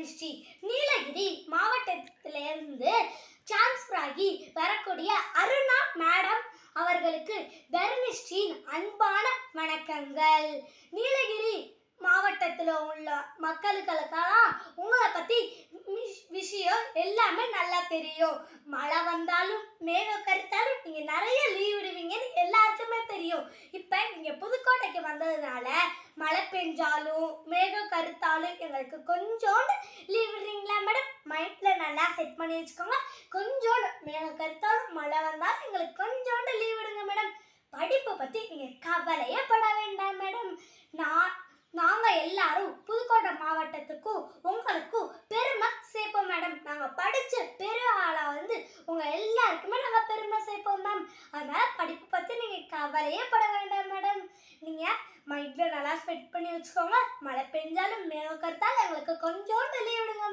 தர்ணிஸ்ரீ நீலகிரி மாவட்டத்திலிருந்து டிரான்ஸ்ஃபர் ஆகி வரக்கூடிய அருணா மேடம் அவர்களுக்கு தர்ணிஸ்ரீயின் அன்பான வணக்கங்கள். நீலகிரி மாவட்டத்தில் உள்ள மக்களுக்கெல்லாம் உங்களை பற்றி விஷயம் எல்லாமே நல்லா தெரியும். மழை வந்தாலும் மேகம் கருத்தாலும் நீங்கள் நிறைய லீவ் விடுவீங்கன்னு எல்லாருக்குமே தெரியும். இப்போ நீங்கள் புதுக்கோட்டைக்கு வந்ததுனால மழை பெஞ்சாலும் மேகம் கருத்தாலும் எங்களுக்கு கொஞ்சோண்டு லீவ் விடுறீங்களா மேடம்? மைண்டில் நல்லா செட் பண்ணி வச்சுக்கோங்க. கொஞ்சோண்டு மேகம் கருத்தாலும் மழை வந்தாலும் எங்களுக்கு கொஞ்சோண்டு லீவ் விடுங்க மேடம். படிப்பை பற்றி நீங்கள் கவலையே பட வேண்டாம் மேடம். நாங்கள் எல்லாரும் புதுக்கோட்டை மாவட்டத்துக்கும் உங்களுக்கும் பெருமை சேர்ப்போம் மேடம். நாங்கள் படித்த பெரிய ஆளாக உங்கள் எல்லாருக்குமே நாங்கள் பெருமை சேர்ப்போம் மேம். அதனால் படிப்பை பற்றி நீங்கள் கவலையே பட வேண்டாம் மேடம். நீங்கள் மைண்டில் நல்லா ஸ்பெட் பண்ணி வச்சுக்கோங்க. மழை பெஞ்சாலும் மேகம் கருத்தாலும் எங்களுக்கு கொஞ்சோண்டு லீவ் விடுங்க